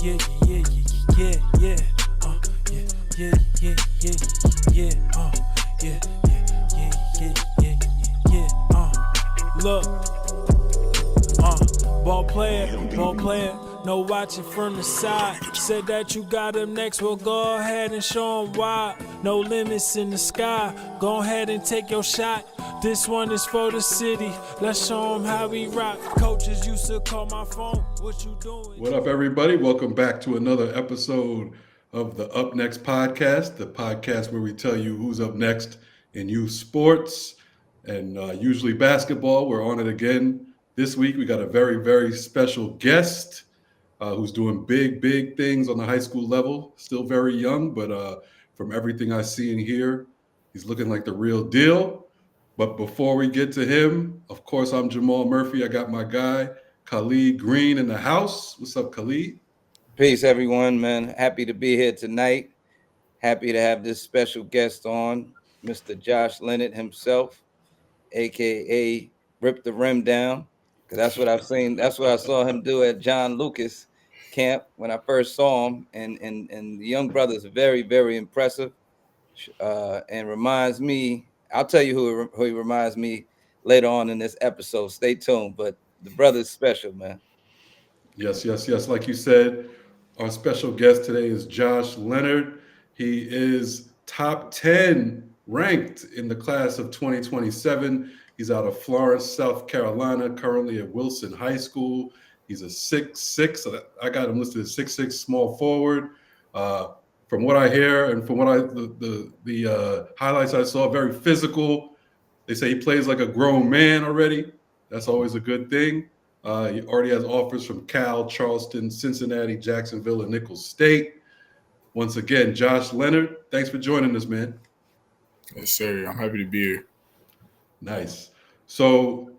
yeah, yeah, yeah, yeah, yeah, yeah, yeah, yeah, yeah, yeah, yeah, yeah, yeah, yeah, look, ball player, no watching from the side. Said that you got him next, well go ahead and show him why. No limits in the sky, go ahead and take your shot. This one is for the city, let's show him how we rock. Coaches used to call my phone, what you doing? What up, everybody? Welcome back to another episode of the Up Next podcast, the podcast where we tell you who's up next in youth sports and usually basketball. We're on it again. This week, we got a very, very special guest who's doing big things on the high school level. Still very young, but from everything I see and hear, he's looking like the real deal. But before we get to him, of course, I'm Jamal Murphy. I got my guy, Khalid Green, in the house. What's up, Khalid? Peace, everyone, man. Happy to be here tonight. Happy to have this special guest on, Mr. Josh Leonard himself, aka Rip the Rim Down. Because that's what I've seen. That's what I saw him do at John Lucas camp when I first saw him. And the young brother is very impressive. And reminds me, I'll tell you who he reminds me later on in this episode. Stay tuned. But the brother's special, man. Yes. Like you said, our special guest today is Josh Leonard. He is top 10 ranked in the class of 2027. He's out of Florence, South Carolina, currently at Wilson High School. He's a 6'6". I got him listed as 6'6", small forward. From what I hear and from what the highlights I saw, very physical. They say he plays like a grown man already. That's always a good thing. He already has offers from Cal, Charleston, Cincinnati, Jacksonville, and Nicholls State. Once again, Josh Leonard, thanks for joining us, man. Yes, sir. I'm happy to be here. Nice. So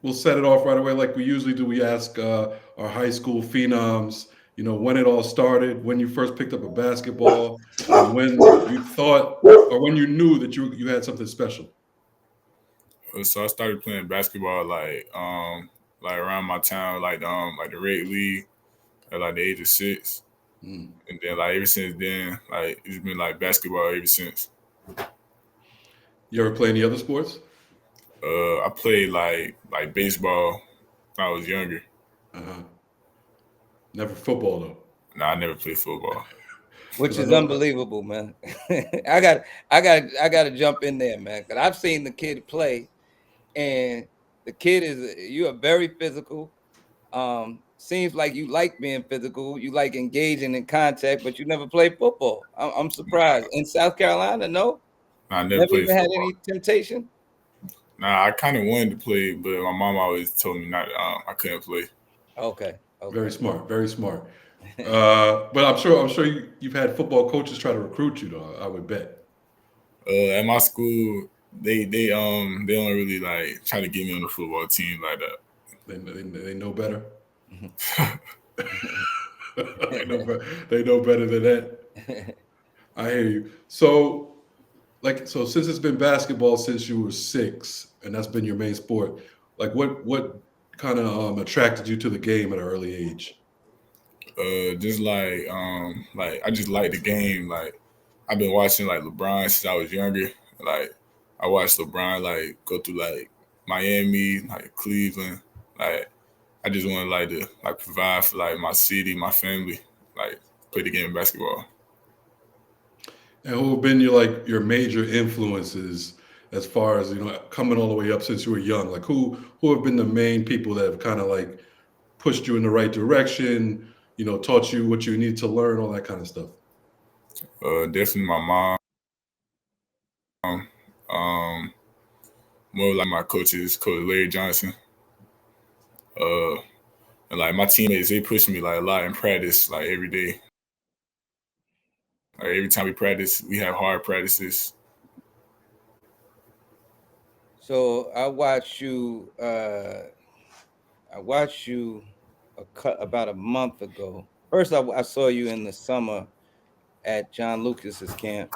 we'll set it off right away like we usually do. We ask our high school phenoms, when it all started, when you first picked up a basketball, and when you thought or when you knew that you had something special. So I started playing basketball like around my town, like the Red League at like the age of 6. And then like ever since then, like it's been like basketball ever since. You ever play any other sports? I played like baseball when I was younger. Never football though. Nah, I never played football. Which is unbelievable, man. I got to jump in there, man, because I've seen the kid play, and the kid you are very physical. Seems like you like being physical, you like engaging in contact, but you never played football. I'm surprised. In South Carolina, no? Nah, I never played even football. Had any temptation? Nah, I kind of wanted to play, but my mom always told me not. I couldn't play. Okay. Very smart. But I'm sure you've had football coaches try to recruit you, though. I would bet. At my school, they don't really like try to get me on the football team like that. They know better. They know better than that. I hear you. So since it's been basketball since you were 6, and that's been your main sport, like what kind of attracted you to the game at an early age? Just like I just like the game. Like I've been watching like LeBron since I was younger. Like I watched LeBron like go through like Miami, like Cleveland. Like I just want to provide for like my city, my family, like play the game of basketball. And who have been your major influences as far as coming all the way up since you were young? Like who have been the main people that have kind of like pushed you in the right direction? Taught you what you need to learn, all that kind of stuff. Definitely my mom. More like my coaches, Coach Larry Johnson. And like my teammates, they push me like a lot in practice, like every day. Like every time we practice, we have hard practices. So I watched you. About a month ago. First, I saw you in the summer at John Lucas's camp,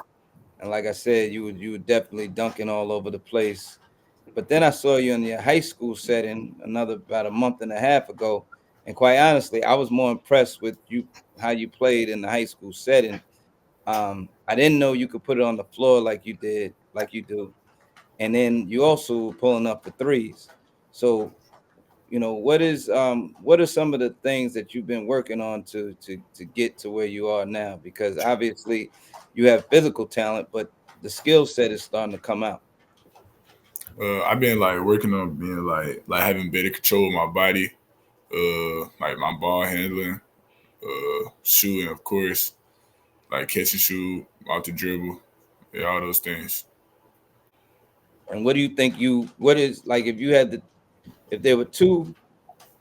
and like I said, you were definitely dunking all over the place. But then I saw you in your high school setting about a month and a half ago, And quite honestly, I was more impressed with you how you played in the high school setting. I didn't know you could put it on the floor like you did, like you do. And then you also pulling up the threes. So, what are some of the things that you've been working on to get to where you are now? Because obviously you have physical talent, but the skill set is starting to come out. I've been like working on being like having better control of my body, like my ball handling, shooting, of course, like catch and shoot, out the dribble, yeah, all those things. And what do you think what is like if there were two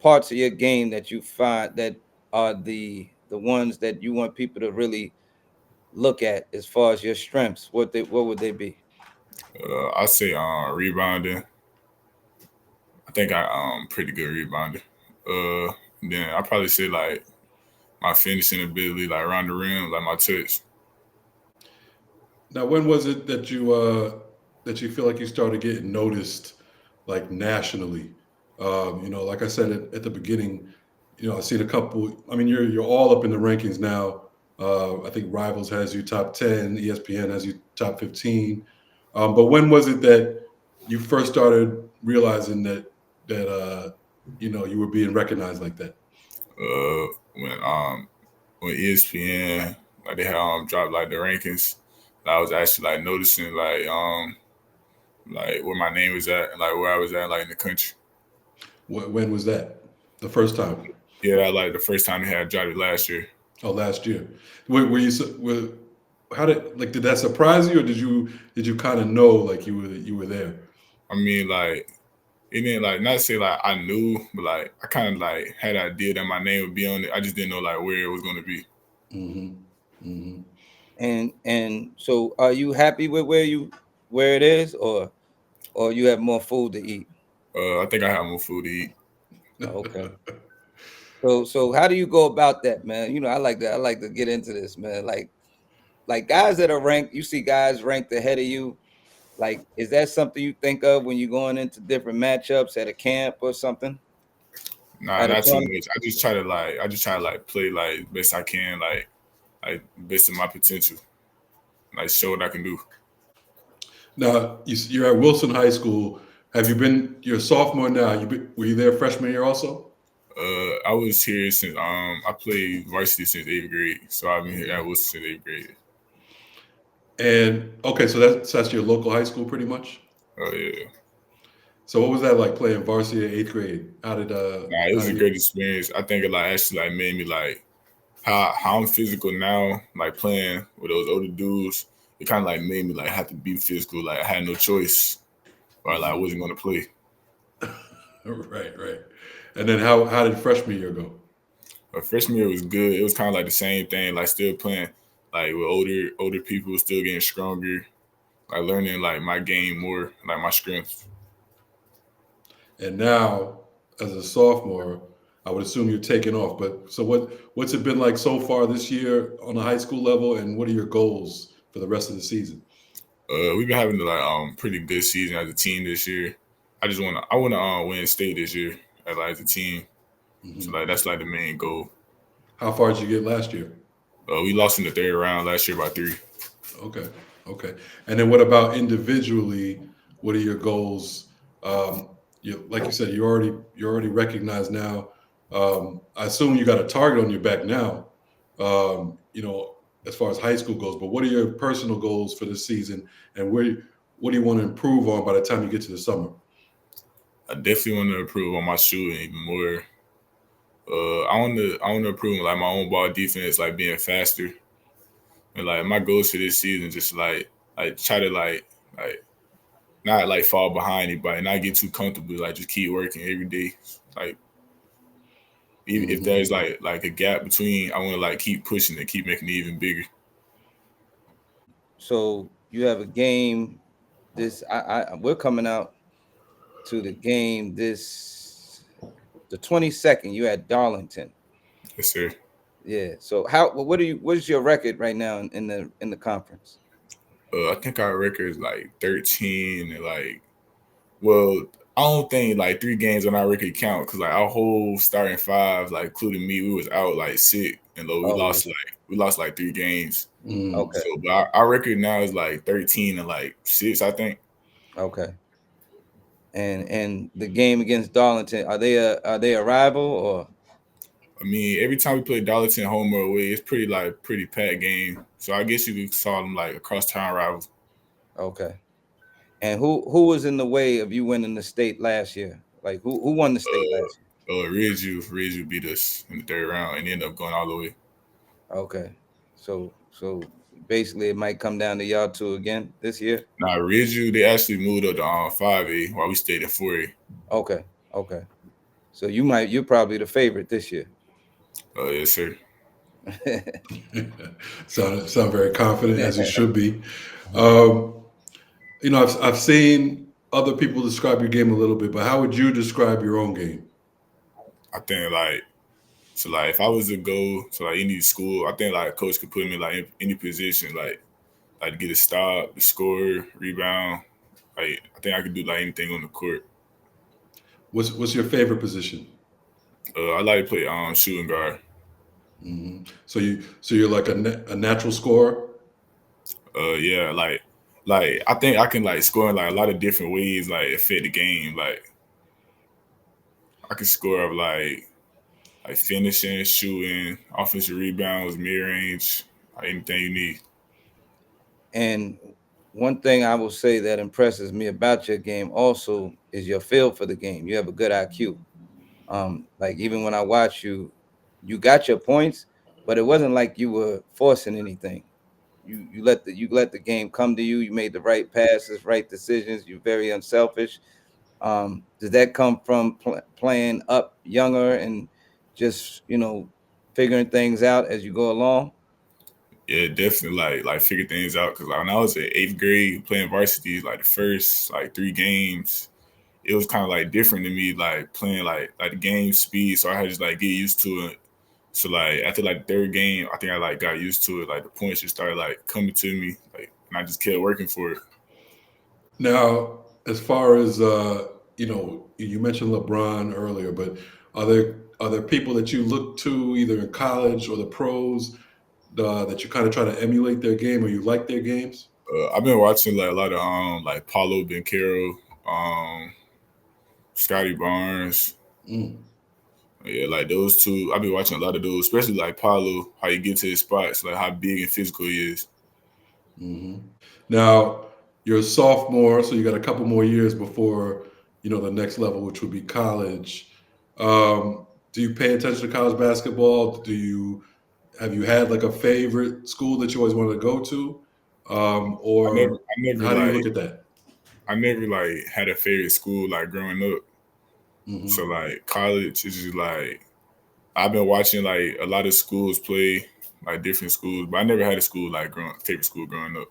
parts of your game that you find that are the ones that you want people to really look at as far as your strengths, what would they be? I say rebounding. I think I pretty good rebounder. Then I probably say like my finishing ability, like around the rim, like my touch. Now, when was it that you feel like you started getting noticed, like nationally? Like I said at the beginning, I've seen a couple. I mean, you're all up in the rankings now. I think Rivals has you top 10, ESPN has you top 15. But when was it that you first started realizing that you were being recognized like that? Uh, when when ESPN like they had dropped like the rankings, I was actually like noticing like where my name was at and like where I was at like in the country. When was that? The first time? Yeah, that like the first time they had dropped it last year. Oh, last year. Were you how did that surprise you, or did you kind of know like you were there? I mean, like it didn't like not say like I knew, but like I kind of like had an idea that my name would be on it. I just didn't know like where it was gonna be. Hmm. Hmm. And so are you happy with where it is, or you have more food to eat? I think I have more food to eat. Okay. So how do you go about that, man? I like to get into this, man. Like guys that are ranked, you see guys ranked ahead of you. Like, is that something you think of when you're going into different matchups at a camp or something? Nah, At a not too tournament? much. I just try to like play like best I can, like best of my potential, like show what I can do. Now you're at Wilson High School. Have you been? You're a sophomore now. Were you there freshman year also? I was here since I played varsity since 8th grade, so I've been here Hmm. at Wilson since 8th grade. And okay, so that's your local high school, pretty much. Oh yeah, So what was that like playing varsity in eighth grade? nah, it How was a did you? great experience. I think it like actually like made me like how I'm physical now, like playing with those older dudes. It kind of like made me like have to be physical. Like I had no choice, or like I Mhm. wasn't gonna play. Right, right. And then how did freshman year go? But freshman year was good. It was kind of like the same thing, like still playing like with older people, still getting stronger, like learning like my game more, like my strengths. And now, as a sophomore, I would assume you're taking off. But so what's it been like so far this year on the high school level, and what are your goals for the rest of the season? We've been having like pretty good season as a team this year. I wanna win state this year as a team. So Hmm. like that's like the main goal. How far did you get last year? We lost in the third round last year by 3. Okay, okay. And then what about individually? What are your goals? Um, like you said, you're already recognized now. I assume you got a target on your back now. As far as high school goes. But what are your personal goals for this season, and what do you want to improve on by the time you get to the summer? I definitely want to improve on my shooting even more. I want to improve like my own ball defense, like being faster. And like my goals for this season, just like try to like not like fall behind anybody, not get too comfortable. Like just keep working every day. Like if Hmm. there's like a gap between, I want to like keep pushing it, keep making it even bigger. So you have a game this I we're coming out to the game this the 22nd. You at Darlington. Yes, sir. Yeah. So what is your record right now in the conference? I think our record is like 13 and like well, I don't think like 3 games on our record count because like our whole starting 5, like including me, we was out like sick and low. We lost like 3 games. Okay. So, but our record now is like 13 and like 6, I think. Okay. And the game against Darlington, are they a rival or? I mean, every time we play Darlington home or away, it's pretty packed game. So I guess you could call them like across town rivals. Okay. And who was in the way of you winning the state last year? Like who won the state last year? Ridgeview beat us in the 3rd round and ended up going all the way. Okay. So basically it might come down to y'all two again this year. Now Ridgeview, they actually moved up to 5A while we stayed at 4A. Okay. Okay. So you're probably the favorite this year. Yes, sir. Sound very confident, as you should be. I've seen other people describe your game a little bit, but how would you describe your own game? I think like if I was to go to like any school, I think like a coach could put me like in any position, like to get a stop, to score, rebound. Like I think I could do like anything on the court. What's your favorite position? I like to play shooting guard. Mm-hmm. So you're like a natural scorer. Yeah, like I think I can like score in like a lot of different ways, like affect the game. Like I can score of like finishing, shooting, offensive rebounds, mid range, like anything you need. And one thing I will say that impresses me about your game also is your feel for the game. You have a good IQ. Like even when I watch you, you got your points, but it wasn't like you were forcing anything. You let the game come to you. You made the right passes, right decisions. You're very unselfish. Does that come from playing up younger and just figuring things out as you go along? Yeah, definitely like figure things out. Cause like when I was in 8th grade playing varsity, like the first like 3 games, it was kind of like different to me, like playing like the game speed. So I had to just like get used to it. So like after like the 3rd game, I think I like got used to it. Like the points just started like coming to me, like, and I just kept working for it. Now, as far as you mentioned LeBron earlier, but are there people that you look to either in college or the pros that you kind of try to emulate their game or you like their games? I've been watching like a lot of like Paulo Banchero, Scotty Barnes. Yeah, like those two. I've been watching a lot of those, especially like Paulo, how you get to his spots, like how big and physical he is. Mm-hmm. Now, you're a sophomore, so you got a couple more years before the next level, which would be college. Do you pay attention to college basketball? Have you had like a favorite school that you always wanted to go to, or I never how do you like look at that? I never like had a favorite school like growing up. Mm-hmm. So like college is just like I've been watching like a lot of schools play, like different schools, but I never had a school like favorite school growing up.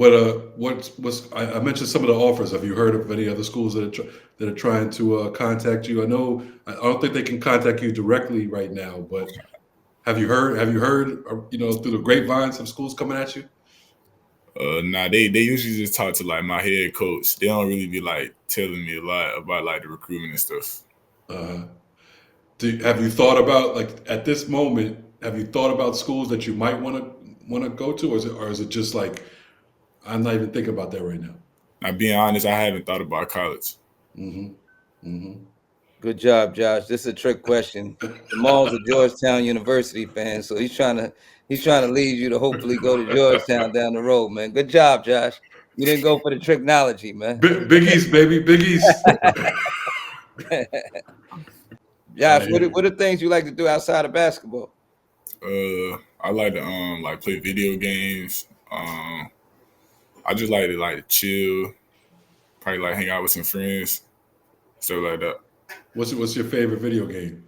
I mentioned some of the offers. Have you heard of any other schools that are trying to contact you? I don't think they can contact you directly right now, but have you heard through the grapevine some schools coming at you? Nah, they usually just talk to like my head coach. They don't really be like telling me a lot about like the recruitment and stuff. Have you thought about, like, at this moment? Have you thought about schools that you might want to go to, or is it just like I'm not even thinking about that right now? Now, being honest, I haven't thought about college. Good job, Josh. This is a trick question. Jamal's a Georgetown University fan, so he's trying to lead you to hopefully go to Georgetown down the road, man. Good job, Josh. You didn't go for the technology, man. Big East, baby, Big East. Josh, what are things you like to do outside of basketball? I like to like play video games. I just like to chill, probably like hang out with some friends, stuff like that. What's your favorite video game?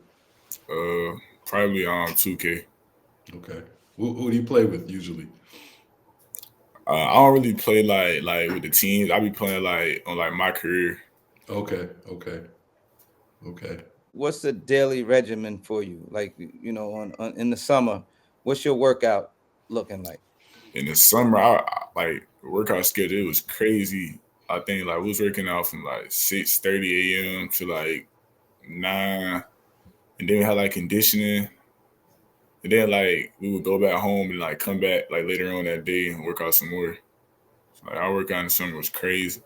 Probably 2K. Okay. Who do you play with usually? I don't really play like with the teams. I be playing like on like my career. Okay. What's the daily regimen for you? Like, on in the summer, what's your workout looking like? In the summer, I like workout schedule. It was crazy. I think like we was working out from like 6:30 a.m. to like 9, and then we had like conditioning, and then like we would go back home and like come back like later on that day and work out some more. So, like our workout in the summer was crazy.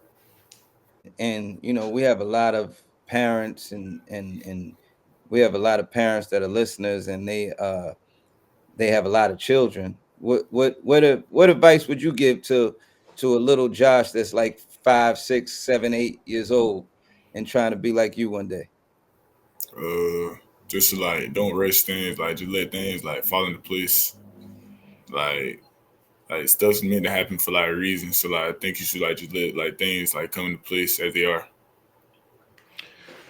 And we have a lot of parents and we have a lot of parents that are listeners, and they have a lot of children. What advice would you give to a little Josh that's like 5, 6, 7, 8 years old and trying to be like you one day? Just to like don't rush things, like just let things like fall into place. Like stuff's meant to happen for like a reason. So like I think you should like just let like things like come into place as they are.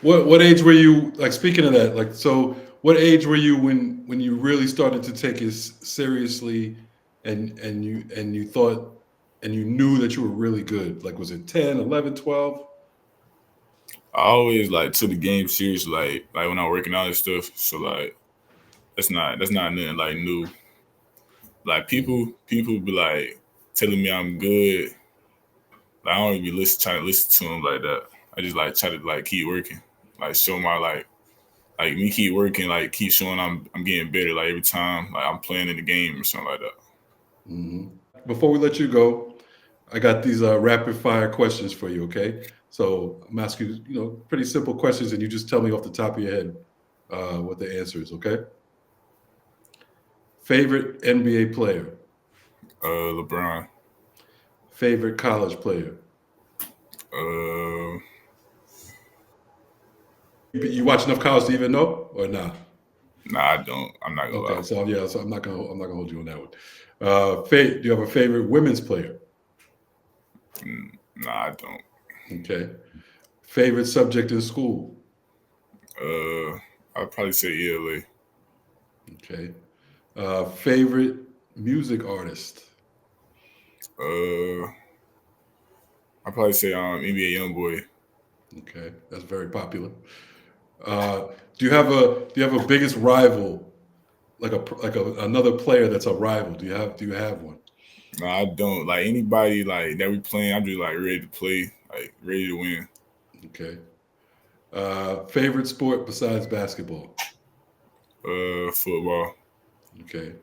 What age were you, like, speaking of that, like, so what age were you when you really started to take it seriously, and you thought, and you knew that you were really good? Like, was it 10, 11, 12? I always like took the game serious, like when I'm working out and stuff. So like that's not nothing like new. Like people be like telling me I'm good. Like I don't even try to listen to them like that. I just like try to like keep working, like show my like me keep working, like keep showing I'm getting better. Like every time like I'm playing in the game or something like that. Hmm. Before we let you go, I got these rapid fire questions for you. Okay, so I'm asking you, pretty simple questions, and you just tell me off the top of your head what the answer is. Okay. Favorite NBA player. LeBron. Favorite college player. Uh, You watch enough college to even know, or not? nah, I don't. I'm not gonna Okay, lie. so I'm not gonna hold you on that one. Do you have a favorite women's player? Nah, I don't. Okay. Favorite subject in school? I'd probably say ELA. Okay. Favorite music artist? I'd probably say NBA YoungBoy. Okay, that's very popular. Do you have a biggest rival, like another player that's a rival? Do you have one? Nah, I don't. Like anybody like that we playing, I'm just like ready to play, like ready to win. Okay. Favorite sport besides basketball? Football. Okay.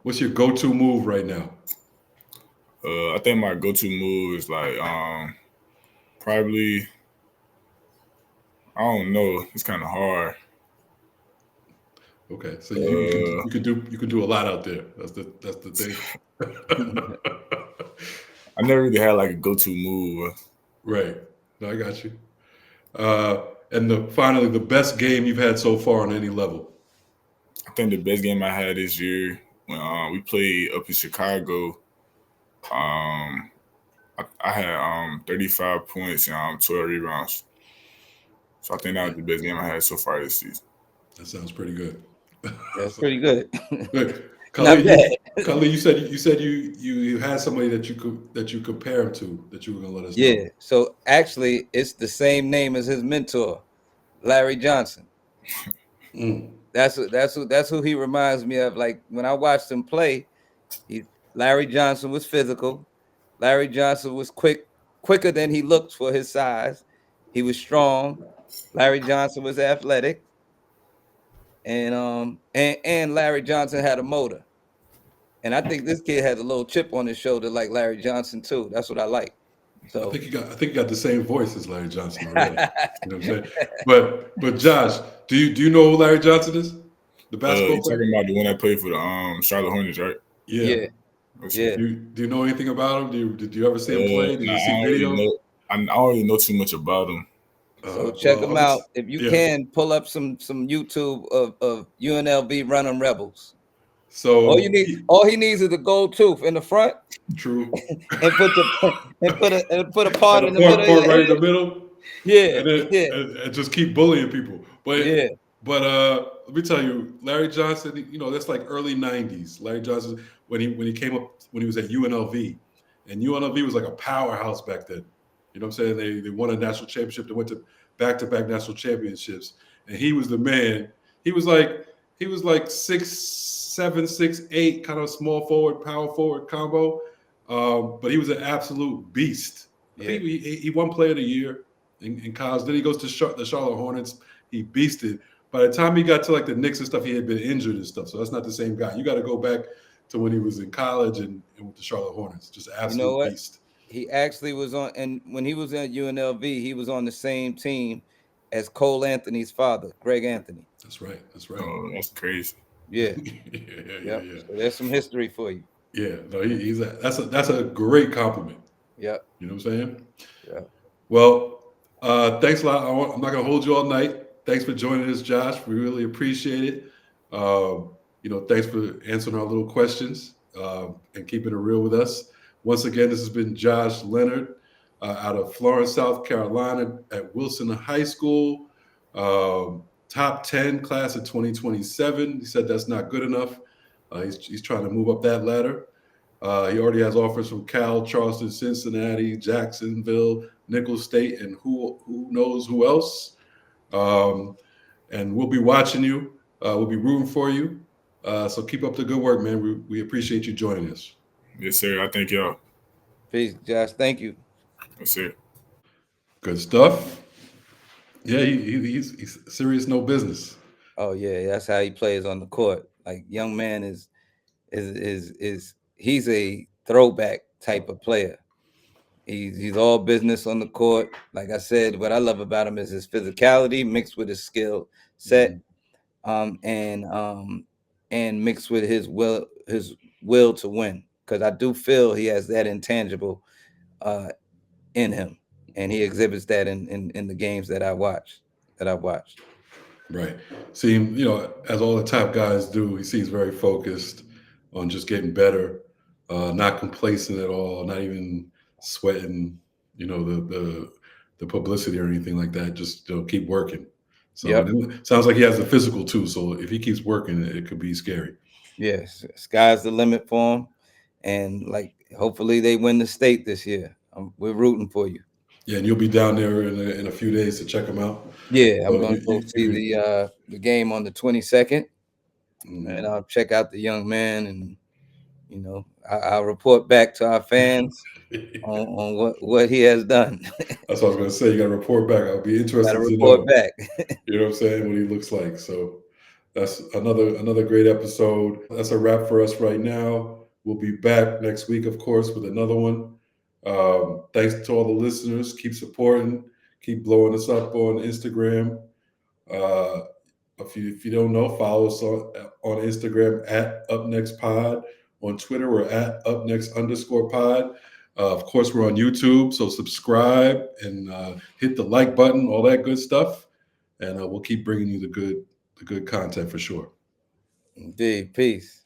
What's your go-to move right now? I think my go-to move is like probably, I don't know. It's kind of hard. Okay, so you can do a lot out there. That's the thing. I never really had like a go-to move. Right. No, I got you. And finally, the best game you've had so far on any level. I think the best game I had this year when we played up in Chicago. I had 35 points and 12 rebounds. So I think that was the best game I had so far this season. That sounds pretty good. That's pretty good. Good. Not bad. Khalid, you said you had somebody that you compare him to, that you were gonna let us know. Yeah. So actually, it's the same name as his mentor, Larry Johnson. Mm. That's who he reminds me of. Like when I watched him play, Larry Johnson was physical. Larry Johnson was quicker than he looked for his size. He was strong. Larry Johnson was athletic, and Larry Johnson had a motor. And I think this kid has a little chip on his shoulder like Larry Johnson too. That's what I like. So I think you got the same voice as Larry Johnson already. You know what I'm saying? But Josh, do you know who Larry Johnson is? The basketball You player? talking about the one that played for the Charlotte Hornets, right? Yeah. Yeah. Do you know anything about him? Did you ever see him play? Did Nah, you see I don't really know too much about him. So check him out. If you yeah. can, pull up some YouTube of UNLV running Rebels. So all he needs is a gold tooth in the front. True. and put a part And in the middle. Part right in the middle. Yeah. And just keep bullying people. But Yeah. But let me tell you, Larry Johnson, that's like early '90s. Larry Johnson, when he came up, when he was at UNLV, and UNLV was like a powerhouse back then. You know what I'm saying? They won a national championship. They went to back-to-back national championships, and he was the man. He was like 6'7", 6'8", kind of small forward, power forward combo. But he was an absolute beast. I think he won Player of the Year in college. Then he goes to the Charlotte Hornets. He beasted. By the time he got to like the Knicks and stuff, he had been injured and stuff. So that's not the same guy. You got to go back to when he was in college and with the Charlotte Hornets. Just an absolute beast. He actually was on, and when he was at UNLV, he was on the same team as Cole Anthony's father, Greg Anthony. That's right. Oh, that's crazy. Yeah. yeah. So there's some history for you. Yeah, no, that's a great compliment. Yeah. You know what I'm saying? Yeah. Well, thanks a lot. I'm not gonna hold you all night. Thanks for joining us, Josh. We really appreciate it. Thanks for answering our little questions and keeping it real with us. Once again, this has been Josh Leonard out of Florence, South Carolina at Wilson High School. Top 10 class of 2027. He said that's not good enough. He's trying to move up that ladder. He already has offers from Cal, Charleston, Cincinnati, Jacksonville, Nicholls State, and who knows who else. And we'll be watching you. We'll be rooting for you. So keep up the good work, man. We appreciate you joining us. Yes, sir. I thank y'all. Peace, Josh. Thank you. Yes, sir. Good stuff. Yeah, he's serious, no business. Oh yeah, that's how he plays on the court. Like young man is he's a throwback type of player. He's all business on the court. Like I said, what I love about him is his physicality mixed with his skill set, and mixed with his will to win. Because I do feel he has that intangible in him, and he exhibits that in the games that I've watched. Right. See, as all the top guys do, he seems very focused on just getting better, not complacent at all, not even sweating, the publicity or anything like that. Just keep working. So it sounds like he has the physical too. So if he keeps working, it could be scary. Yes, sky's the limit for him, and hopefully they win the state this year. We're rooting for you. Yeah, and you'll be down there in a few days to check him out. Yeah, I'm going to go see the game on the 22nd, and I'll check out the young man, and I'll report back to our fans on what he has done. That's what I was going to say. You got to report back. I'll be interested to report back. You know what I'm saying? What he looks like. So that's another great episode. That's a wrap for us right now. We'll be back next week, of course, with another one. Thanks to all the listeners. Keep supporting. Keep blowing us up on Instagram. If you don't know, follow us on Instagram at UpNextPod. On Twitter, we're at UpNext_pod. Of course, we're on YouTube, so subscribe and hit the like button, all that good stuff, and we'll keep bringing you the good content for sure. Indeed. Peace.